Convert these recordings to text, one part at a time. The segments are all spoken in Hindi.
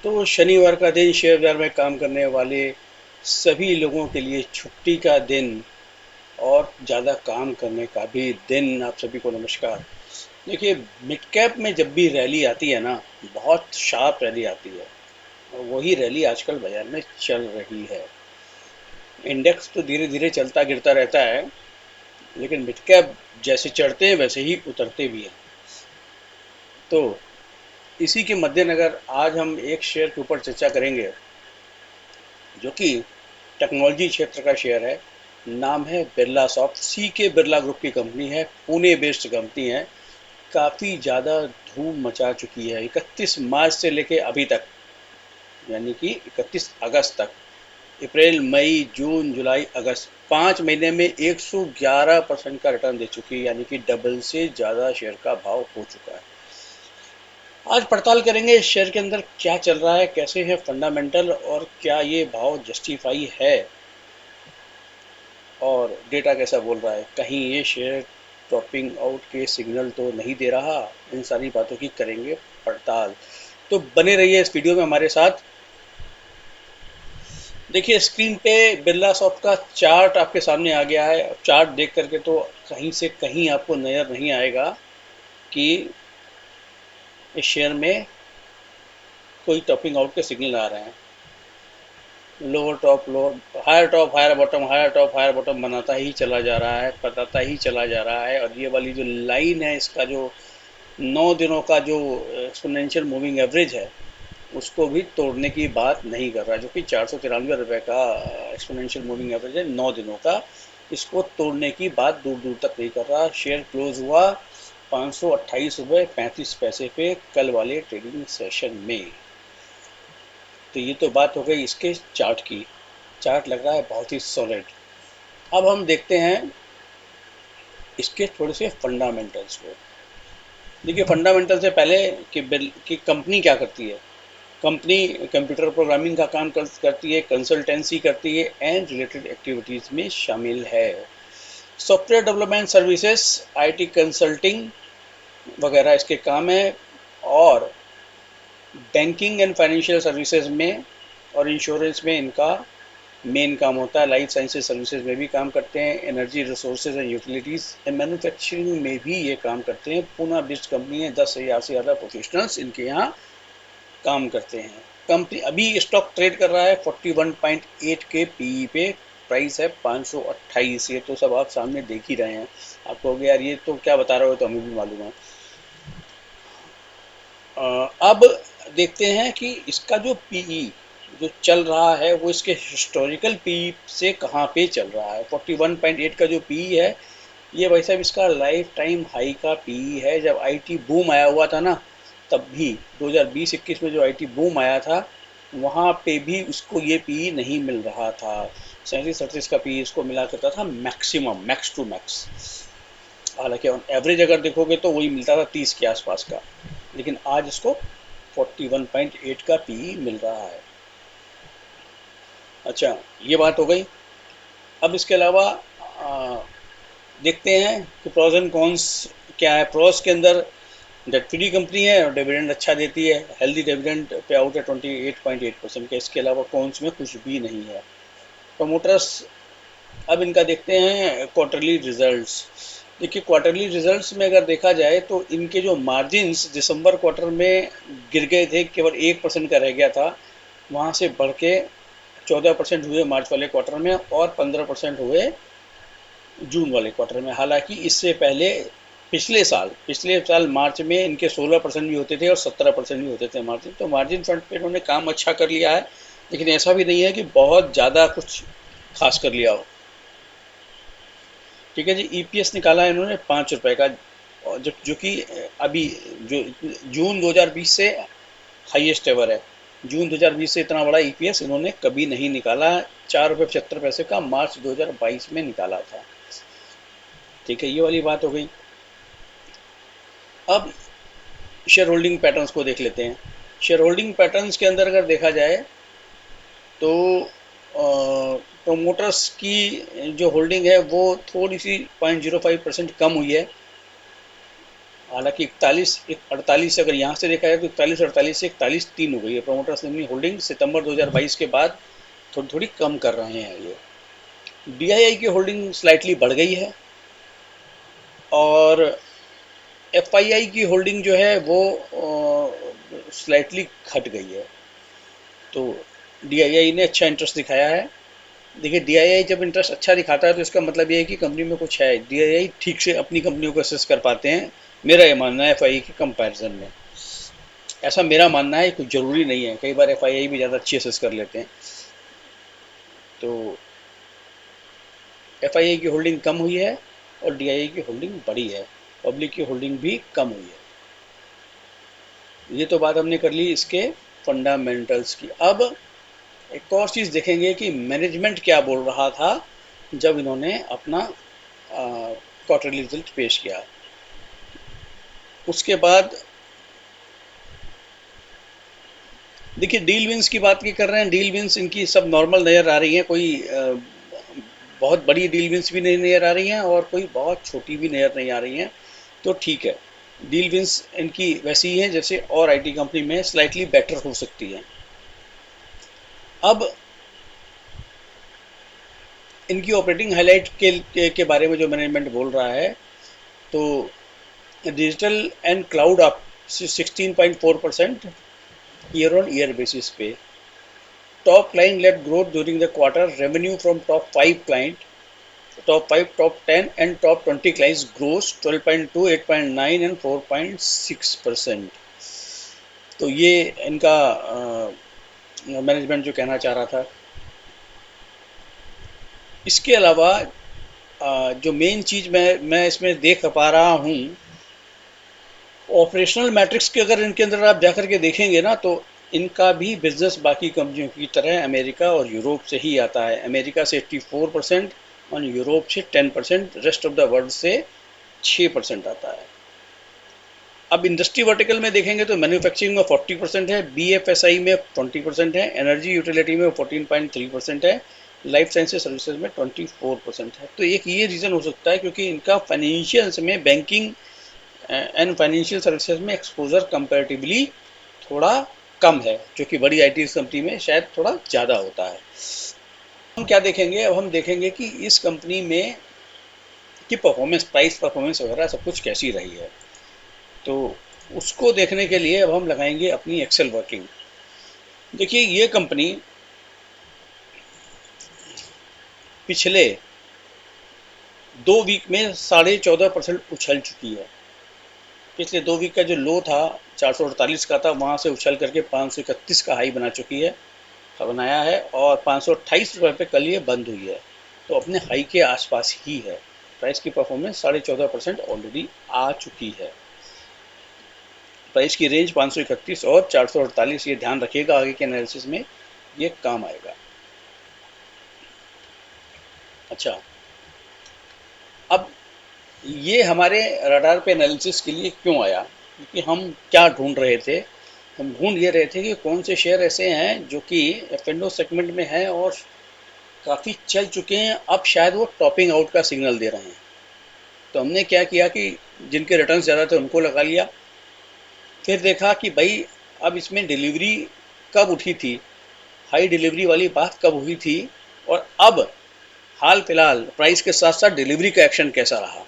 तो शनिवार का दिन शेयर बाजार में काम करने वाले सभी लोगों के लिए छुट्टी का दिन और ज़्यादा काम करने का भी दिन। आप सभी को नमस्कार। देखिए, मिड कैप में जब भी रैली आती है ना, बहुत शार्प रैली आती है और वही रैली आजकल बाजार में चल रही है। इंडेक्स तो धीरे धीरे चलता गिरता रहता है, लेकिन मिड कैप जैसे चढ़ते हैं वैसे ही उतरते भी हैं। तो इसी के मद्देनजर आज हम एक शेयर के ऊपर चर्चा करेंगे, जो कि टेक्नोलॉजी क्षेत्र का शेयर है। नाम है बिरला सॉफ्ट। सी के बिरला ग्रुप की कंपनी है, पुणे बेस्ड कंपनी है। काफ़ी ज़्यादा धूम मचा चुकी है 31 मार्च से लेके अभी तक, यानी कि 31 अगस्त तक। अप्रैल, मई, जून, जुलाई, अगस्त 5 महीने में 111% का रिटर्न दे चुकी है, यानी कि डबल से ज़्यादा शेयर का भाव हो चुका है। आज पड़ताल करेंगे इस शेयर के अंदर क्या चल रहा है, कैसे है फंडामेंटल, और क्या ये भाव जस्टिफाई है, और डेटा कैसा बोल रहा है, कहीं ये शेयर टॉपिंग आउट के सिग्नल तो नहीं दे रहा। इन सारी बातों की करेंगे पड़ताल। तो बने रहिए इस वीडियो में हमारे साथ। देखिए, स्क्रीन पे बिरला सॉफ्ट का चार्ट आपके सामने आ गया है। चार्ट देख करके तो कहीं से कहीं आपको नजर नहीं आएगा कि इस शेयर में कोई टॉपिंग आउट के सिग्नल आ रहे हैं। Lower top, lower, higher top, higher bottom, higher top, higher bottom बनाता ही चला जा रहा है, बताता ही चला जा रहा है। और ये वाली जो लाइन है, इसका जो 9 दिनों का जो एक्सपोनेंशियल मूविंग एवरेज है, उसको भी तोड़ने की बात नहीं कर रहा, जो कि 493 रुपये का एक्सपोनेंशियल मूविंग एवरेज है 9 दिनों का। इसको तोड़ने की बात दूर दूर तक नहीं कर रहा। शेयर क्लोज हुआ 528 रुपये 35 पैसे पे कल वाले ट्रेडिंग सेशन में। तो ये तो बात हो गई इसके चार्ट की। चार्ट लग रहा है बहुत ही सॉलिड। अब हम देखते हैं इसके थोड़े से फंडामेंटल्स को। देखिए, फंडामेंटल से पहले कि कंपनी क्या करती है। कंपनी कंप्यूटर प्रोग्रामिंग का काम करती है, कंसल्टेंसी करती है एंड रिलेटेड एक्टिविटीज़ में शामिल है। Software development services, IT consulting वगैरह इसके काम है। और बैंकिंग एंड फाइनेंशियल सर्विसेज में और इंश्योरेंस में इनका मेन काम होता है। लाइफ साइंसेज सर्विसेज में भी काम करते हैं। Energy resources and utilities and manufacturing में भी ये काम करते हैं। पूना बेस्ड कंपनी है, 10,000 से ज़्यादा प्रोफेशनल्स इनके यहाँ काम करते हैं। कंपनी अभी स्टॉक ट्रेड कर रहा है 41.8 के पीई पे। प्राइस है 528। ये तो सब आप सामने देख ही रहे हैं। आप कहोगे यार ये तो क्या बता रहे हो, तो हमें भी मालूम है। अब देखते हैं कि इसका जो पीई जो चल रहा है वो इसके हिस्टोरिकल पीई से कहाँ पे चल रहा है। 41.8 का जो पीई है, ये भाई साहब इसका लाइफ टाइम हाई का पीई है। जब आईटी बूम आया हुआ था ना, तब भी 2020-21 में जो आईटी बूम आया था, वहाँ पे भी उसको ये पीई नहीं मिल रहा था। 37-38 का पीई इसको मिला करता था मैक्सिमम, मैक्स टू मैक्स। हालांकि ऑन एवरेज अगर देखोगे तो वही मिलता था 30 के आसपास का, लेकिन आज इसको 41.8 का पीई मिल रहा है। अच्छा, ये बात हो गई। अब इसके अलावा देखते हैं कि प्रोज एंड कॉन्स क्या है। प्रोज के अंदर डेट फ्री कंपनी है और डिविडेंड अच्छा देती है। हेल्दी डिविडेंड पे आउट है 28.8% का। इसके अलावा कॉन्स में कुछ भी नहीं है। प्रमोटर्स, अब इनका देखते हैं क्वार्टरली रिजल्ट्स। देखिए, क्वार्टरली रिजल्ट्स में अगर देखा जाए तो इनके जो मार्जिन्स दिसंबर क्वार्टर में गिर गए थे, केवल 1% का रह गया था, वहाँ से बढ़ के 14% हुए मार्च वाले क्वार्टर में और 15% हुए जून वाले क्वार्टर में। हालांकि इससे पहले पिछले साल मार्च में इनके 16% भी होते थे और 17% भी होते थे मार्जिन। तो मार्जिन फ्रंट पे इन्होंने काम अच्छा कर लिया है, लेकिन ऐसा भी नहीं है कि बहुत ज़्यादा कुछ खास कर लिया हो। ठीक है जी। ईपीएस निकाला है इन्होंने 5 रुपए का, और जो कि अभी जो जून 2020 से हाईएस्ट एवर है। जून 2020 से इतना बड़ा ईपीएस इन्होंने कभी नहीं निकाला। 4 रुपये 75 पैसे का मार्च 2022 में निकाला था। ठीक है, ये वाली बात हो गई। अब शेयर होल्डिंग पैटर्न्स को देख लेते हैं। शेयर होल्डिंग पैटर्न्स के अंदर अगर देखा जाए तो प्रोमोटर्स की जो होल्डिंग है वो थोड़ी सी 0.05% कम हुई है। हालांकि 48 अगर यहाँ से देखा जाए तो 48 से 41.3 हो गई है। प्रोमोटर्स ने अपनी होल्डिंग सितंबर 2022 के बाद थोड़ी थोड़ी कम कर रहे हैं। ये डीआईआई की होल्डिंग स्लाइटली बढ़ गई है और एफआईआई की होल्डिंग जो है वो स्लाइटली घट गई है। तो डीआईआई ने अच्छा इंटरेस्ट दिखाया है। देखिए, डीआईआई जब इंटरेस्ट अच्छा दिखाता है तो इसका मतलब ये है कि कंपनी में कुछ है। डीआईआई ठीक से अपनी कंपनियों को असेस कर पाते हैं, मेरा ये मानना है, एफआईआई के कंपैरिजन में। ऐसा मेरा मानना है, कुछ ज़रूरी नहीं है, कई बार एफआईआई भी ज़्यादा अच्छी असेस कर लेते हैं। तो एफआईआई की होल्डिंग कम हुई है और डीआईआई की होल्डिंग बढ़ी है। पब्लिक की होल्डिंग भी कम हुई है। ये तो बात हमने कर ली इसके फंडामेंटल्स की। अब एक और चीज़ देखेंगे कि मैनेजमेंट क्या बोल रहा था जब इन्होंने अपना क्वार्टरली रिजल्ट पेश किया। उसके बाद देखिए, डील विंस की बात की कर रहे हैं। डील विंस इनकी सब नॉर्मल नज़र आ रही हैं, कोई बहुत बड़ी डील विंस भी नहीं नज़र आ रही हैं और कोई बहुत छोटी भी नज़र नहीं आ रही हैं। तो ठीक है, डील विंस इनकी वैसी ही हैं जैसे और आईटी कंपनी में स्लाइटली बेटर हो सकती है। अब इनकी ऑपरेटिंग हाईलाइट के बारे में जो मैनेजमेंट बोल रहा है, तो digital and cloud up 16.4% year on year basis पे। Top client led growth during the quarter. Revenue from top 5 client, top 5, top 10 and top 20 clients grows 12.2, 8.9 and 4.6%। तो ये इनका मैनेजमेंट जो कहना चाह रहा था। इसके अलावा जो मेन चीज़ मैं इसमें देख पा रहा हूँ, ऑपरेशनल मैट्रिक्स के अगर इनके अंदर आप जाकर के देखेंगे ना, तो इनका भी बिजनेस बाकी कंपनियों की तरह अमेरिका और यूरोप से ही आता है। अमेरिका से 84% और यूरोप से 10%, रेस्ट ऑफ द वर्ल्ड से 6% आता है। अब इंडस्ट्री वर्टिकल में देखेंगे तो मैन्युफैक्चरिंग में 40% है, बीएफएसआई में 20% है, एनर्जी यूटिलिटी में 14.3% है, लाइफ साइंसेज सर्विसेज में 24% है। तो एक ये रीज़न हो सकता है क्योंकि इनका फाइनेंशियल्स में, बैंकिंग एंड फाइनेंशियल सर्विसेज में एक्सपोजर कंपैरेटिवली थोड़ा कम है, जो कि बड़ी आईटी कंपनी में शायद थोड़ा ज़्यादा होता है। हम क्या देखेंगे, अब हम देखेंगे कि इस कंपनी में की परफॉर्मेंस, प्राइस परफॉर्मेंस वगैरह सब कुछ कैसी रही है। तो उसको देखने के लिए अब हम लगाएंगे अपनी एक्सेल वर्किंग। देखिए, ये कंपनी पिछले 2 वीक में 14.5% उछल चुकी है। पिछले 2 वीक का जो लो था 448 का था, वहाँ से उछल करके 531 का हाई बना चुकी है, बनाया है, और 528 रुपये पे कल ये बंद हुई है। तो अपने हाई के आसपास ही है। प्राइस की परफॉर्मेंस 14.5% ऑलरेडी आ चुकी है। प्राइस की रेंज 531 और 448, ये ध्यान रखिएगा, आगे के एनालिसिस में ये काम आएगा। अच्छा, अब ये हमारे रडार पे एनालिसिस के लिए क्यों आया, क्योंकि हम क्या ढूंढ रहे थे, हम ढूंढ ये रहे थे कि कौन से शेयर ऐसे हैं जो कि एफ&ओ सेगमेंट में हैं और काफ़ी चल चुके हैं, अब शायद वो टॉपिंग आउट का सिग्नल दे रहे हैं। तो हमने क्या किया कि जिनके रिटर्न ज़्यादा थे उनको लगा लिया। फिर देखा कि भाई अब इसमें डिलीवरी कब उठी थी, हाई डिलीवरी वाली बात कब हुई थी, और अब हाल फिलहाल प्राइस के साथ साथ डिलीवरी का एक्शन कैसा रहा।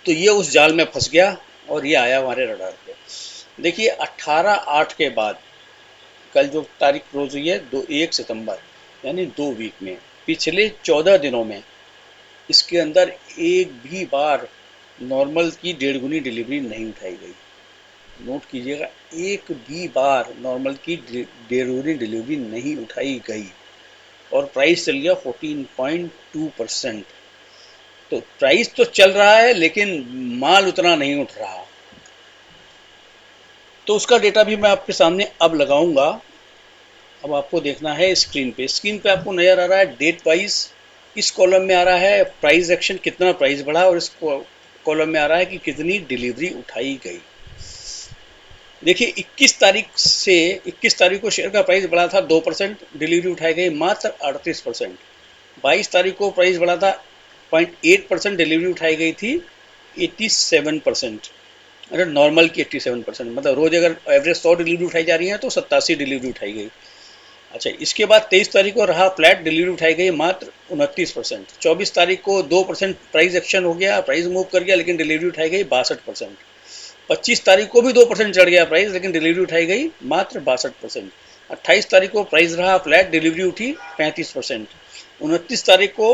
तो ये उस जाल में फंस गया और ये आया हमारे रडार पे। देखिए, 18/8 के बाद, कल जो तारीख क्लोज हुई है 1 सितंबर, यानी 2 वीक में, पिछले 14 दिनों में इसके अंदर एक भी बार नॉर्मल की 1.5 गुनी डिलीवरी नहीं उठाई गई। नोट कीजिएगा, एक भी बार नॉर्मल की 1.5 गुनी डिलीवरी नहीं उठाई गई और प्राइस चल गया 14.2%। तो प्राइस तो चल रहा है लेकिन माल उतना नहीं उठ रहा। तो उसका डेटा भी मैं आपके सामने अब लगाऊंगा। अब आपको देखना है स्क्रीन पे। स्क्रीन पे आपको नज़र आ रहा है डेट वाइज। इस कॉलम में आ रहा है प्राइस एक्शन, कितना प्राइस बढ़ा, और इस कॉलम में आ रहा है कि कितनी डिलीवरी उठाई गई। देखिए, 21 तारीख को शेयर का प्राइस बढ़ा था 2%, डिलीवरी उठाई गई मात्र 38%। 22 तारीख को प्राइस बढ़ा था 0.8%, डिलीवरी उठाई गई थी 87%। अच्छा, नॉर्मल की 87%, मतलब रोज अगर एवरेज 100 डिलीवरी उठाई जा रही है तो 87 डिलीवरी उठाई गई। अच्छा, इसके बाद 23 तारीख को रहा फ्लैट, डिलीवरी उठाई गई मात्र 29%। 24 तारीख को 2% प्राइस एक्शन हो गया, प्राइस मूव कर गया, लेकिन डिलीवरी उठाई गई 62%। 25 तारीख को भी 2% चढ़ गया प्राइस, लेकिन डिलीवरी उठाई गई मात्र 62%। 28 तारीख को प्राइस रहा फ्लैट, डिलीवरी उठी 35%। 29 तारीख को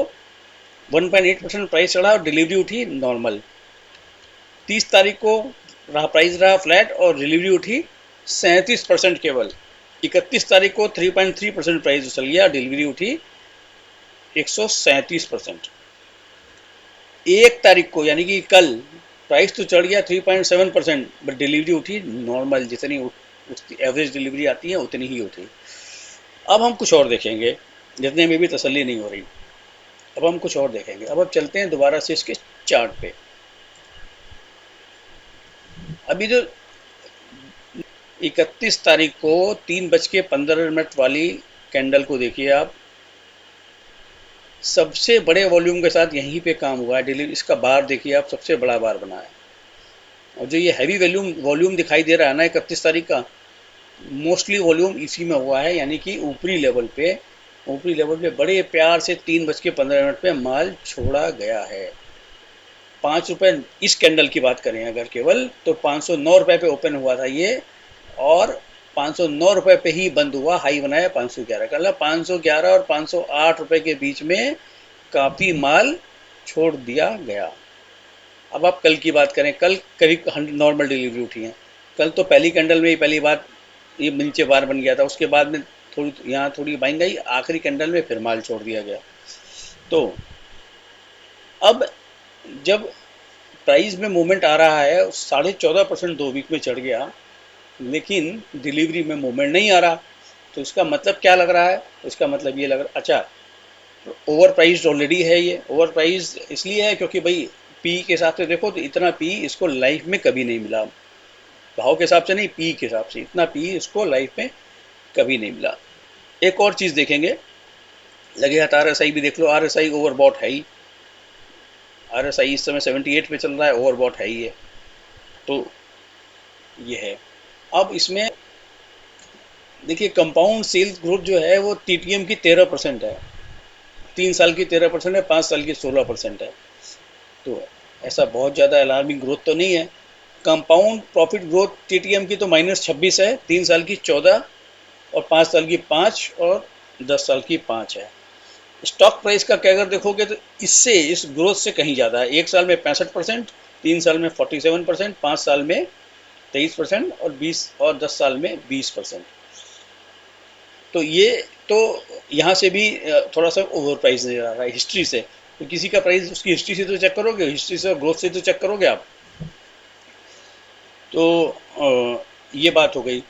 1.8% प्राइस चढ़ा और डिलीवरी उठी नॉर्मल। 30 तारीख को प्राइस रहा फ्लैट और डिलीवरी उठी 37% केवल। 31 तारीख को 3.3% प्राइस उछल गया, डिलीवरी उठी 137%। 1 तारीख को यानी कि कल प्राइस तो चढ़ गया 3.7%, बट डिलीवरी उठी नॉर्मल, जितनी एवरेज डिलीवरी आती है उतनी ही उठी। अब हम कुछ और देखेंगे, जितने में भी तसल्ली नहीं हो रही। अब हम कुछ और देखेंगे। अब चलते हैं दोबारा से इसके चार्ट पे। अभी जो 31 तारीख को 3:15 वाली कैंडल को देखिए आप, सबसे बड़े वॉल्यूम के साथ यहीं पे काम हुआ है। डिलीवरी, इसका बार देखिए आप, सबसे बड़ा बार बना है। और जो ये हैवी वॉल्यूम वॉल्यूम दिखाई दे रहा है ना 31 तारीख का, मोस्टली वॉल्यूम इसी में हुआ है, यानी कि ऊपरी लेवल पे बड़े प्यार से 3:15 पे माल छोड़ा गया है। 5 रुपए इस कैंडल की बात करें अगर केवल, तो 509 रुपए पे ओपन हुआ था ये, और 509 रुपए पे ही बंद हुआ, हाई बनाया 511 का। 511 और 508 रुपए के बीच में काफी माल छोड़ दिया गया। अब आप कल की बात करें, कल करीब 100 नॉर्मल डिलीवरी उठी है। कल तो पहली कैंडल में ही पहली बार ये नीचे बार बन गया था, उसके बाद में थोड़ी यहाँ थोड़ी बाइंग आई, आखिरी कैंडल में फिर माल छोड़ दिया गया। तो अब जब प्राइस में मूवमेंट आ रहा है, 14.5% 2 वीक में चढ़ गया, लेकिन डिलीवरी में मूवमेंट नहीं आ रहा, तो इसका मतलब क्या लग रहा है? तो इसका मतलब ये लग रहा, अच्छा, ओवर प्राइस्ड ऑलरेडी है। ये ओवर प्राइस इसलिए है क्योंकि भाई पी के हिसाब से देखो तो इतना पी इसको लाइफ में कभी नहीं मिला। भाव के हिसाब से नहीं, पी के हिसाब से इतना पी इसको लाइफ में कभी नहीं मिला। एक और चीज़ देखेंगे, लगे हाथ RSI भी देख लो। RSI ओवरबॉट है ही। RSI इस समय 78 पे चल रहा है, ओवरबॉट है ही है। तो ये है। अब इसमें देखिए, कंपाउंड सेल्स ग्रोथ जो है वो TTM की 13% है, 3 साल की 13% है, 5 साल की 16% है। तो ऐसा बहुत ज़्यादा अलार्मिंग ग्रोथ तो नहीं है। कंपाउंड प्रॉफिट ग्रोथ TTM की तो -26 है, 3 साल की 14 और 5 साल की 5 और 10 साल की 5 है। स्टॉक प्राइस का क्या अगर देखोगे तो इससे, इस ग्रोथ से कहीं ज़्यादा है। 1 साल में 65%, 3 साल में 47%, 5 साल में 23% और 10 साल में 20%। तो ये तो यहाँ से भी थोड़ा सा ओवर प्राइस नजर आ रहा है हिस्ट्री से। तो किसी का प्राइस उसकी हिस्ट्री से तो चेक करोगे, हिस्ट्री से और ग्रोथ से तो चेक करोगे आप। तो ये बात हो गई।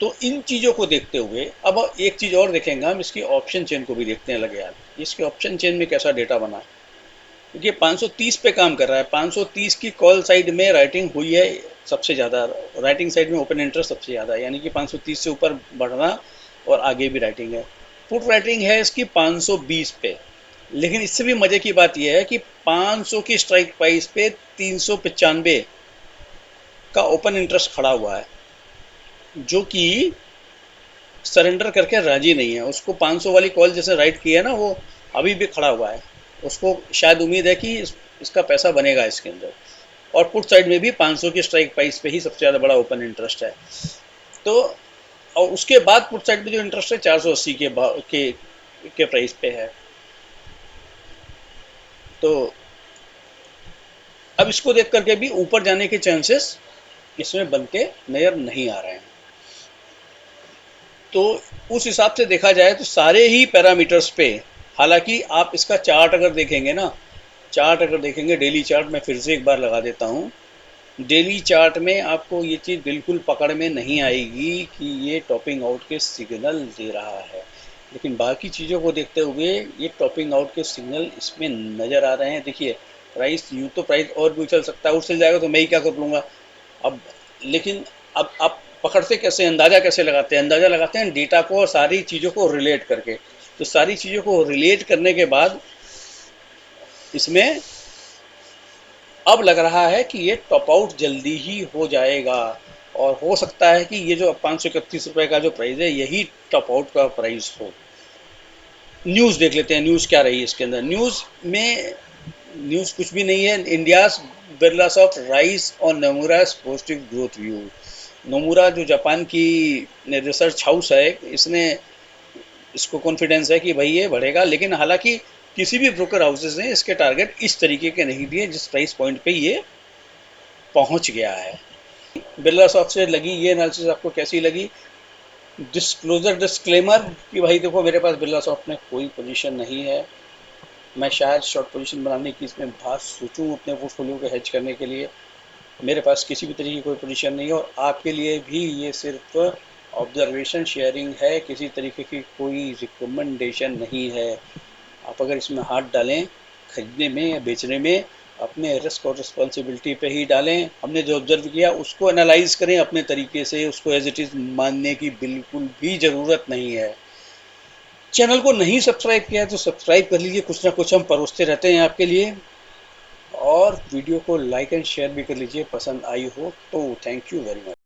तो इन चीज़ों को देखते हुए अब एक चीज़ और देखेंगे हम, इसकी ऑप्शन चेन को भी देखते हैं लगे यार, इसके ऑप्शन चेन में कैसा डेटा बना। क्योंकि 530 पे काम कर रहा है। 530 की कॉल साइड में राइटिंग हुई है सबसे ज़्यादा, राइटिंग साइड में ओपन इंटरेस्ट सबसे ज़्यादा है, यानी कि 530 से ऊपर बढ़ना और आगे भी राइटिंग है। पुट राइटिंग है इसकी 520 पे, लेकिन इससे भी मज़े की बात यह है कि 500 की स्ट्राइक प्राइस पे 395 का ओपन इंटरेस्ट खड़ा हुआ है, जो कि सरेंडर करके राजी नहीं है। उसको 500 वाली कॉल जैसे राइट की है ना, वो अभी भी खड़ा हुआ है। उसको शायद उम्मीद है कि इसका पैसा बनेगा इसके अंदर। और पुट साइड में भी 500 की स्ट्राइक प्राइस पे ही सबसे ज़्यादा बड़ा ओपन इंटरेस्ट है। तो और उसके बाद पुट साइड में जो इंटरेस्ट है 480 के प्राइस पे है। तो अब इसको देख करके भी ऊपर जाने के चांसेस इसमें बनते नजर नहीं आ रहे हैं। तो उस हिसाब से देखा जाए तो सारे ही पैरामीटर्स पे, हालांकि आप इसका चार्ट अगर देखेंगे ना, चार्ट अगर देखेंगे, डेली चार्ट मैं फिर से एक बार लगा देता हूँ। डेली चार्ट में आपको ये चीज़ बिल्कुल पकड़ में नहीं आएगी कि ये टॉपिंग आउट के सिग्नल दे रहा है, लेकिन बाकी चीज़ों को देखते हुए ये टॉपिंग आउट के सिग्नल इसमें नज़र आ रहे हैं। देखिए, प्राइस यूँ तो प्राइस और भी उछल सकता है, उछल जाएगा तो मैं ही क्या कर लूँगा अब। लेकिन अब आप पकड़ते कैसे, अंदाज़ा कैसे लगाते हैं? अंदाज़ा लगाते हैं डेटा को और सारी चीज़ों को रिलेट करके। तो सारी चीज़ों को रिलेट करने के बाद इसमें अब लग रहा है कि ये टॉप आउट जल्दी ही हो जाएगा और हो सकता है कि ये जो 531 रुपए का जो प्राइस है यही टॉप आउट का प्राइस हो। न्यूज़ देख लेते हैं, न्यूज़ क्या रही इसके अंदर। न्यूज़ कुछ भी नहीं है। इंडियाज बिरलास ऑफ राइस और नोमुरा's पॉजिटिव ग्रोथ व्यू। नोमुरा जो जापान की रिसर्च हाउस है, इसने इसको कॉन्फिडेंस है कि भाई ये बढ़ेगा, लेकिन हालांकि किसी भी ब्रोकर हाउसेस ने इसके टारगेट इस तरीके के नहीं दिए जिस प्राइस पॉइंट पे ये पहुंच गया है। बिरला सॉफ्ट से लगी ये एनालिसिस आपको कैसी लगी? डिस्क्लोजर डिस्क्लेमर कि भाई देखो, मेरे पास बिरला सॉफ्ट में कोई पोजीशन नहीं है। मैं शायद शॉर्ट पोजीशन बनाने की इसमें बात सोचूं अपने पोर्टफोलियो को हेज करने के लिए। मेरे पास किसी भी तरीके की कोई पोजीशन नहीं है और आपके लिए भी ये सिर्फ ऑब्जर्वेशन शेयरिंग है, किसी तरीके की कोई रिकमेंडेशन नहीं है। आप अगर इसमें हाथ डालें खरीदने में या बेचने में, अपने रिस्क और रिस्पॉन्सिबिलिटी पे ही डालें। हमने जो ऑब्जर्व किया उसको एनालाइज करें अपने तरीके से, उसको एज इट इज़ मानने की बिल्कुल भी ज़रूरत नहीं है। चैनल को नहीं सब्सक्राइब किया है तो सब्सक्राइब कर लीजिए, कुछ ना कुछ हम परोसते रहते हैं आपके लिए। और वीडियो को लाइक एंड शेयर भी कर लीजिए पसंद आई हो तो। Thank you very much.